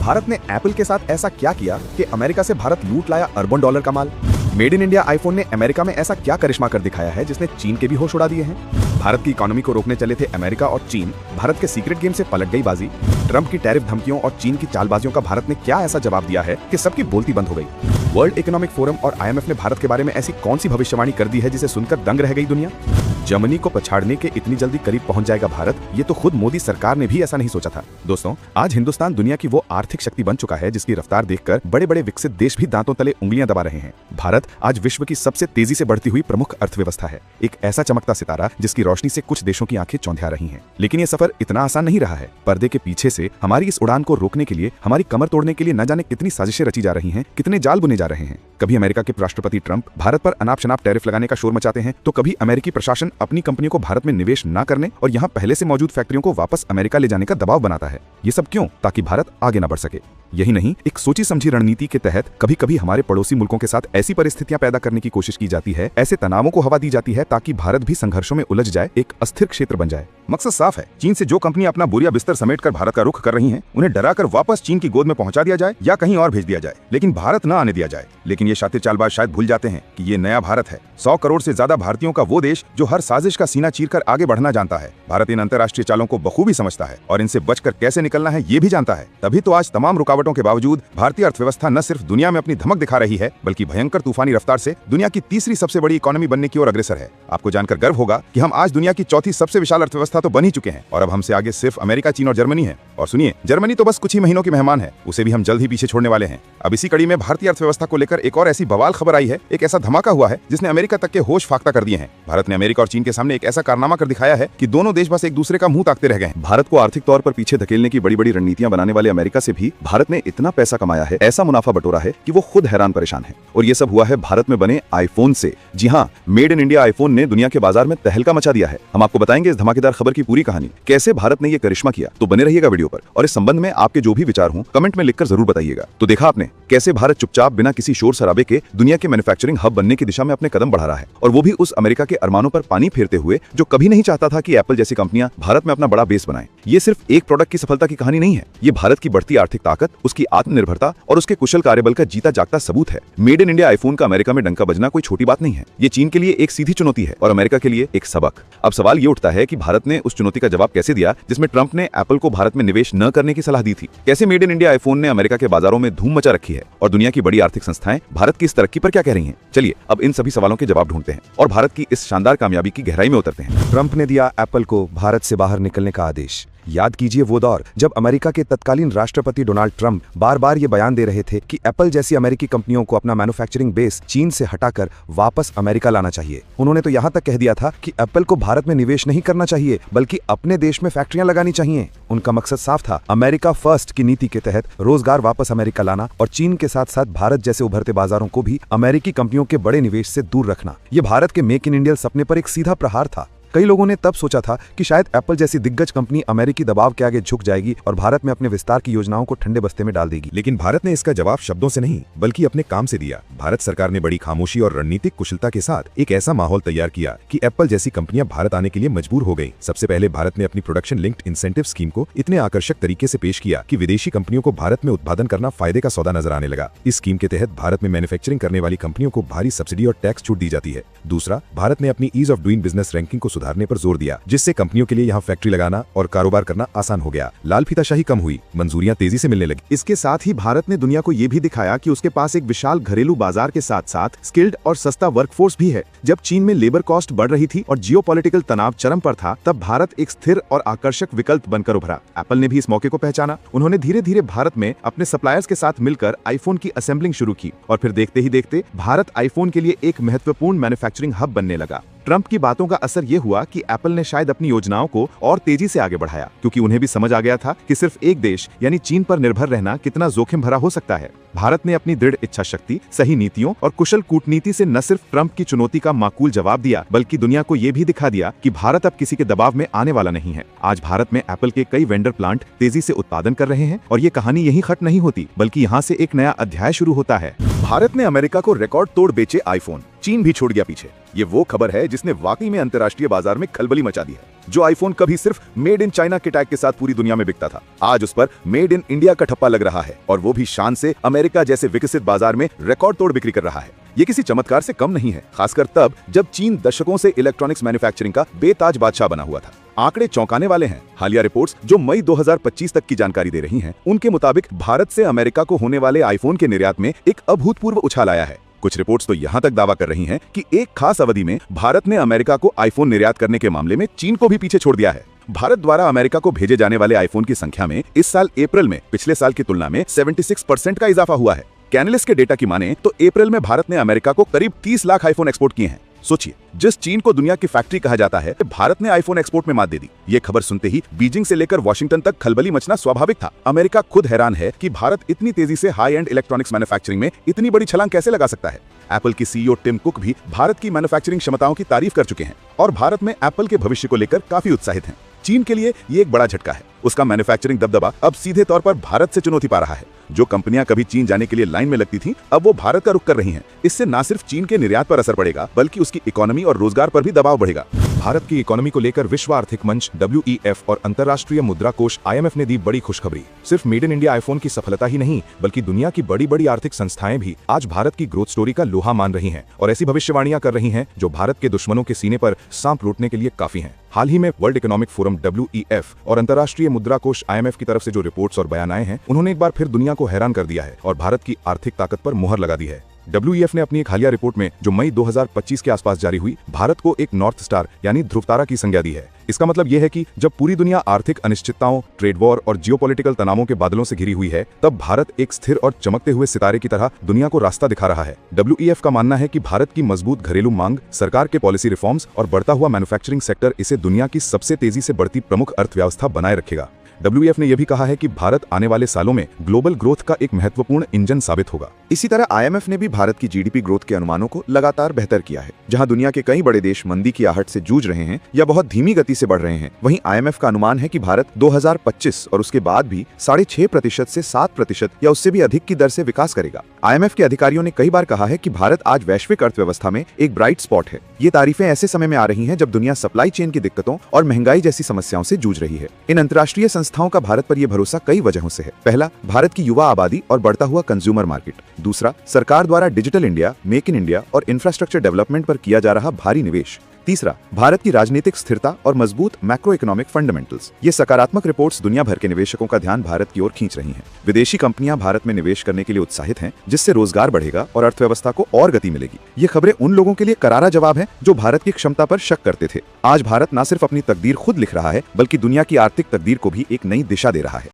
भारत ने एप्पल के साथ ऐसा क्या किया कि अमेरिका से भारत लूट लाया अरबों डॉलर का माल। मेड इन इंडिया आईफोन ने अमेरिका में ऐसा क्या करिश्मा कर दिखाया है जिसने चीन के भी होश उड़ा दिए हैं। भारत की इकोनॉमी को रोकने चले थे अमेरिका और चीन, भारत के सीक्रेट गेम से पलट गई बाजी। ट्रंप की टैरिफ धमकियों और चीन की चालबाजियों का भारत ने क्या ऐसा जवाब दिया है कि सबकी बोलती बंद हो गई। वर्ल्ड इकोनॉमिक फोरम और IMF ने भारत के बारे में ऐसी कौन सी भविष्यवाणी कर दी है जिसे सुनकर दंग रह गई दुनिया। जर्मनी को पछाड़ने के इतनी जल्दी करीब पहुंच जाएगा भारत, ये तो खुद मोदी सरकार ने भी ऐसा नहीं सोचा था। दोस्तों, आज हिंदुस्तान दुनिया की वो आर्थिक शक्ति बन चुका है जिसकी रफ्तार देखकर बड़े बड़े विकसित देश भी दांतों तले उंगलियां दबा रहे हैं। भारत आज विश्व की सबसे तेजी से बढ़ती हुई प्रमुख अर्थव्यवस्था है, एक ऐसा चमकता सितारा जिसकी रोशनी से कुछ देशों की आंखें चौंधिया रही हैं। लेकिन ये सफर इतना आसान नहीं रहा है। पर्दे के पीछे से हमारी इस उड़ान को रोकने के लिए, हमारी कमर तोड़ने के लिए न जाने कितनी साजिशें रची जा रही हैं, कितने जाल बुने जा रहे हैं। कभी अमेरिका के राष्ट्रपति ट्रंप भारत पर अनाप शनाप टैरिफ लगाने का शोर मचाते हैं, तो कभी अमेरिकी प्रशासन अपनी कंपनियों को भारत में निवेश न करने और यहाँ पहले से मौजूद फैक्ट्रियों को वापस अमेरिका ले जाने का दबाव बनाता है। ये सब क्यों? ताकि भारत आगे न बढ़ सके। यही नहीं, एक सोची समझी रणनीति के तहत कभी कभी हमारे पड़ोसी मुल्कों के साथ ऐसी परिस्थितियां पैदा करने की कोशिश की जाती है, ऐसे तनावों को हवा दी जाती है ताकि भारत भी संघर्षों में उलझ जाए, एक अस्थिर क्षेत्र बन जाए। मकसद साफ है, चीन से जो कंपनियां अपना बोरिया बिस्तर समेटकर भारत का रुख कर रही हैं, उन्हें डराकर वापस चीन की गोद में पहुंचा दिया जाए या कहीं और भेज दिया जाए, लेकिन भारत न आने दिया जाए। लेकिन ये शातिर चालबाज शायद भूल जाते हैं कि ये नया भारत है, 100 करोड़ से ज्यादा भारतीयों का वो देश जो हर साजिश का सीना चीरकर आगे बढ़ना जानता है। भारत इन अंतर्राष्ट्रीय चालों को बखूबी समझता है और इनसे बचकर कैसे निकलना है ये भी जानता है। तभी तो आज तमाम रुकावटों के बावजूद भारतीय अर्थव्यवस्था न सिर्फ दुनिया में अपनी धमक दिखा रही है, बल्कि भयंकर तूफानी रफ्तार से दुनिया की तीसरी सबसे बड़ी इकोनॉमी बनने की ओर अग्रसर है। आपको जानकर गर्व होगा कि हम आज दुनिया की चौथी सबसे विशाल अर्थव्यवस्था तो बन ही चुके हैं और अब हमसे आगे सिर्फ अमेरिका, चीन और जर्मनी है। और सुनिए, जर्मनी तो बस कुछ ही महीनों के मेहमान है, उसे भी हम जल्द ही पीछे छोड़ने वाले हैं। अब इसी कड़ी में भारतीय अर्थव्यवस्था को लेकर एक और ऐसी बवाल खबर आई है, एक ऐसा धमाका हुआ है जिसने अमेरिका तक के होश फाख्ता कर दिए हैं। भारत ने अमेरिका और चीन के सामने एक ऐसा कारनामा कर दिखाया है कि दोनों देश बस एक दूसरे का मुंह ताकते रह गए हैं। भारत को आर्थिक तौर पर पीछे धकेलने की बड़ी बड़ी रणनीतियां बनाने वाले अमेरिका से भी भारत ने इतना पैसा कमाया है, ऐसा मुनाफा बटोरा है कि वो खुद हैरान परेशान है। और ये सब हुआ है भारत में बने आईफोन से। जी हाँ, मेड इन इंडिया आईफोन ने दुनिया के बाजार में तहलका मचा दिया है। हम आपको बताएंगे इस धमाकेदार खबर की पूरी कहानी, कैसे भारत ने ये करिश्मा किया। तो बने रहिएगा वीडियो पर, और इस संबंध में आपके जो भी विचार हों कमेंट में लिखकर जरूर बताइएगा। तो देखा आपने कैसे भारत चुपचाप बिना किसी शोर शराबे के दुनिया के मैन्युफैक्चरिंग हब बनने की दिशा में अपने कदम बढ़ा रहा है, और वो भी उस अमेरिका के अरमानों पर पानी फेरते हुए जो कभी नहीं चाहता था कि एप्पल जैसी कंपनियां भारत में अपना बड़ा बेस बनाएं। ये सिर्फ एक प्रोडक्ट की सफलता की कहानी नहीं है, ये भारत की बढ़ती आर्थिक ताकत, उसकी आत्मनिर्भरता और उसके कुशल कार्यबल का जीता जागता सबूत है। मेड इन इंडिया आईफोन का अमेरिका में डंका बजना कोई छोटी बात नहीं है। ये चीन के लिए एक सीधी चुनौती है और अमेरिका के लिए एक सबक। अब सवाल ये उठता है कि भारत ने उस चुनौती का जवाब कैसे दिया जिसमें ट्रंप ने एप्पल को भारत में निवेश न करने की सलाह दी थी। कैसे मेड इन इंडिया आईफोन ने अमेरिका के बाजारों में धूम मचा रखी है और दुनिया की बड़ी आर्थिक संस्थाएं भारत की इस तरक्की पर क्या कह रही हैं। चलिए अब इन सभी सवालों के जवाब ढूंढते हैं और भारत की इस शानदार कामयाबी की गहराई में उतरते हैं। ट्रंप ने दिया एप्पल को भारत से बाहर निकलने का आदेश। याद कीजिए वो दौर जब अमेरिका के तत्कालीन राष्ट्रपति डोनाल्ड ट्रंप बार बार ये बयान दे रहे थे कि एप्पल जैसी अमेरिकी कंपनियों को अपना मैन्युफैक्चरिंग बेस चीन से हटाकर वापस अमेरिका लाना चाहिए। उन्होंने तो यहाँ तक कह दिया था कि एप्पल को भारत में निवेश नहीं करना चाहिए, बल्कि अपने देश में फैक्ट्रियां लगानी चाहिए। उनका मकसद साफ था, अमेरिका फर्स्ट की नीति के तहत रोजगार वापस अमेरिका लाना और चीन के साथ साथ भारत जैसे उभरते बाजारों को भी अमेरिकी कंपनियों के बड़े निवेश से दूर रखना। ये भारत के मेक इन इंडिया सपने पर एक सीधा प्रहार था। कई लोगों ने तब सोचा था कि शायद एप्पल जैसी दिग्गज कंपनी अमेरिकी दबाव के आगे झुक जाएगी और भारत में अपने विस्तार की योजनाओं को ठंडे बस्ते में डाल देगी। लेकिन भारत ने इसका जवाब शब्दों से नहीं बल्कि अपने काम से दिया। भारत सरकार ने बड़ी खामोशी और रणनीतिक कुशलता के साथ एक ऐसा माहौल तैयार किया कि एप्पल जैसी कंपनियां भारत आने के लिए मजबूर हो गई। सबसे पहले भारत ने अपनी प्रोडक्शन लिंक्ड इंसेंटिव स्कीम को इतने आकर्षक तरीके से पेश किया कि विदेशी कंपनियों को भारत में उत्पादन करना फायदे का सौदा नजर आने लगा। इस स्कीम के तहत भारत में मैन्युफैक्चरिंग करने वाली कंपनियों को भारी सब्सिडी और टैक्स छूट दी जाती है। दूसरा, भारत ने अपनी ease of doing business ranking को सुधारने पर जोर दिया, जिससे कंपनियों के लिए यहाँ फैक्ट्री लगाना और कारोबार करना आसान हो गया। लाल फीताशाही कम हुई, मंजूरियां तेजी से मिलने लगी। इसके साथ ही भारत ने दुनिया को ये भी दिखाया कि उसके पास एक विशाल घरेलू बाजार के साथ साथ स्किल्ड और सस्ता वर्कफोर्स भी है। जब चीन में लेबर कॉस्ट बढ़ रही थी और जियोपॉलिटिकल तनाव चरम पर था, तब भारत एक स्थिर और आकर्षक विकल्प बनकर उभरा। एप्पल ने भी इस मौके को पहचाना। उन्होंने धीरे धीरे भारत में अपने सप्लायर्स के साथ मिलकर आईफोन की असेंबलिंग शुरू की और फिर देखते ही देखते भारत आईफोन के लिए एक महत्वपूर्ण मैन्युफैक्चरिंग हब बनने लगा। ट्रंप की बातों का असर ये हुआ कि एप्पल ने शायद अपनी योजनाओं को और तेजी से आगे बढ़ाया, क्योंकि उन्हें भी समझ आ गया था कि सिर्फ एक देश यानी चीन पर निर्भर रहना कितना जोखिम भरा हो सकता है। भारत ने अपनी दृढ़ इच्छा शक्ति, सही नीतियों और कुशल कूटनीति से न सिर्फ ट्रंप की चुनौती का माकूल जवाब दिया, बल्कि दुनिया को ये भी दिखा दिया कि भारत अब किसी के दबाव में आने वाला नहीं है। आज भारत में एप्पल के कई वेंडर प्लांट तेजी से उत्पादन कर रहे हैं और ये कहानी यहीं खत्म नहीं होती, बल्कि यहाँ से एक नया अध्याय शुरू होता है। भारत ने अमेरिका को रिकॉर्ड तोड़ बेचे आईफोन, चीन भी छोड़ गया पीछे। ये वो खबर है जिसने वाकई में अंतर्राष्ट्रीय बाजार में खलबली मचा दी है। जो आईफोन कभी सिर्फ मेड इन चाइना के टैग के साथ पूरी दुनिया में बिकता था, आज उस पर मेड इन इंडिया का ठप्पा लग रहा है, और वो भी शान से अमेरिका जैसे विकसित बाजार में रिकॉर्ड तोड़ बिक्री कर रहा है। ये किसी चमत्कार से कम नहीं है, खासकर तब जब चीन दशकों से इलेक्ट्रॉनिक्स मैन्युफैक्चरिंग का बेताज बादशाह बना हुआ था। आंकड़े चौंकाने वाले हैं। हालिया रिपोर्ट्स जो मई 2025 तक की जानकारी दे रही हैं, उनके मुताबिक भारत से अमेरिका को होने वाले आईफोन के निर्यात में एक अभूतपूर्व उछाल आया है। कुछ रिपोर्ट्स तो यहां तक दावा कर रही हैं कि एक खास अवधि में भारत ने अमेरिका को आईफोन निर्यात करने के मामले में चीन को भी पीछे छोड़ दिया है। भारत द्वारा अमेरिका को भेजे जाने वाले आईफोन की संख्या में इस साल अप्रैल में पिछले साल की तुलना में 76% का इजाफा हुआ है। कैनलिस्ट के डेटा की माने तो अप्रैल में भारत ने अमेरिका को करीब 30 लाख आईफोन एक्सपोर्ट किए हैं। सोचिए, जिस चीन को दुनिया की फैक्ट्री कहा जाता है, भारत ने आईफोन एक्सपोर्ट में मात दे दी। ये खबर सुनते ही बीजिंग से लेकर वॉशिंगटन तक खलबली मचना स्वाभाविक था। अमेरिका खुद हैरान है कि भारत इतनी तेजी से हाई एंड इलेक्ट्रॉनिक्स मैन्युफैक्चरिंग में इतनी बड़ी छलांग कैसे लगा सकता है। एप्पल की सीईओ टिम कुक भी भारत की मैन्युफैक्चरिंग क्षमताओं की तारीफ कर चुके हैं और भारत में एप्पल के भविष्य को लेकर काफी उत्साहित हैं। चीन के लिए ये एक बड़ा झटका है। उसका मैन्युफैक्चरिंग दबदबा अब सीधे तौर पर भारत से चुनौती पा रहा है। जो कंपनियां कभी चीन जाने के लिए लाइन में लगती थीं, अब वो भारत का रुख कर रही हैं। इससे न सिर्फ चीन के निर्यात पर असर पड़ेगा, बल्कि उसकी इकोनॉमी और रोजगार पर भी दबाव बढ़ेगा। भारत की इकोनॉमी को लेकर विश्व आर्थिक मंच WEF और अंतर्राष्ट्रीय मुद्रा कोष IMF ने दी बड़ी खुशखबरी। सिर्फ मेड इन इंडिया आईफोन की सफलता ही नहीं, बल्कि दुनिया की बड़ी बड़ी आर्थिक संस्थाएं भी आज भारत की ग्रोथ स्टोरी का लोहा मान रही हैं और ऐसी भविष्यवाणियां कर रही हैं जो भारत के दुश्मनों के सीने पर सांप लूटने के लिए काफी हैं। हाल ही में वर्ल्ड इकोनॉमिक फोरम WEF और अंतर्राष्ट्रीय मुद्रा कोष IMF की तरफ से जो रिपोर्ट्स और बयान आए हैं, उन्होंने एक बार फिर दुनिया को हैरान कर दिया है और भारत की आर्थिक ताकत पर मुहर लगा दी है। WEF ने अपनी एक हालिया रिपोर्ट में, जो मई 2025 के आसपास जारी हुई, भारत को एक नॉर्थ स्टार यानी ध्रुव तारा की संज्ञा दी है। इसका मतलब यह है कि जब पूरी दुनिया आर्थिक अनिश्चितताओं, ट्रेड वॉर और जियोपॉलिटिकल तनावों के बादलों से घिरी हुई है, तब भारत एक स्थिर और चमकते हुए सितारे की तरह दुनिया को रास्ता दिखा रहा है। WEF का मानना है कि भारत की मजबूत घरेलू मांग, सरकार के पॉलिसी रिफॉर्म्स और बढ़ता हुआ मैन्युफैक्चरिंग सेक्टर इसे दुनिया की सबसे तेजी से बढ़ती प्रमुख अर्थव्यवस्था बनाए रखेगा। WEF ने यह भी कहा है कि भारत आने वाले सालों में ग्लोबल ग्रोथ का एक महत्वपूर्ण इंजन साबित होगा। इसी तरह IMF ने भी भारत की GDP ग्रोथ के अनुमानों को लगातार बेहतर किया है। जहां दुनिया के कई बड़े देश मंदी की आहट से जूझ रहे हैं या बहुत धीमी गति से बढ़ रहे हैं, वहीं IMF का अनुमान है कि भारत 2025 और उसके बाद भी 6.5% से 7% या उससे भी अधिक की दर से विकास करेगा। IMF के अधिकारियों ने कई बार कहा है कि भारत आज वैश्विक अर्थव्यवस्था में एक ब्राइट स्पॉट है। ये तारीफें ऐसे समय में आ रही हैं जब दुनिया सप्लाई चेन की दिक्कतों और महंगाई जैसी समस्याओं से जूझ रही है। इन अंतर्राष्ट्रीय संस्थाओं का भारत पर यह भरोसा कई वजहों से है। पहला, भारत की युवा आबादी और बढ़ता हुआ कंज्यूमर मार्केट। दूसरा, सरकार द्वारा digital India, make in India और इंफ्रास्ट्रक्चर डेवलपमेंट पर किया जा रहा भारी निवेश। तीसरा, भारत की राजनीतिक स्थिरता और मजबूत मैक्रो इकोनॉमिक फंडामेंटल्स। ये सकारात्मक रिपोर्ट्स दुनिया भर के निवेशकों का ध्यान भारत की ओर खींच रही हैं। विदेशी कंपनियां भारत में निवेश करने के लिए उत्साहित हैं, जिससे रोजगार बढ़ेगा और अर्थव्यवस्था को और गति मिलेगी। ये खबरें उन लोगों के लिए करारा जवाब है जो भारत की क्षमता पर शक करते थे। आज भारत न सिर्फ अपनी तकदीर खुद लिख रहा है, बल्कि दुनिया की आर्थिक तकदीर को भी एक नई दिशा दे रहा है।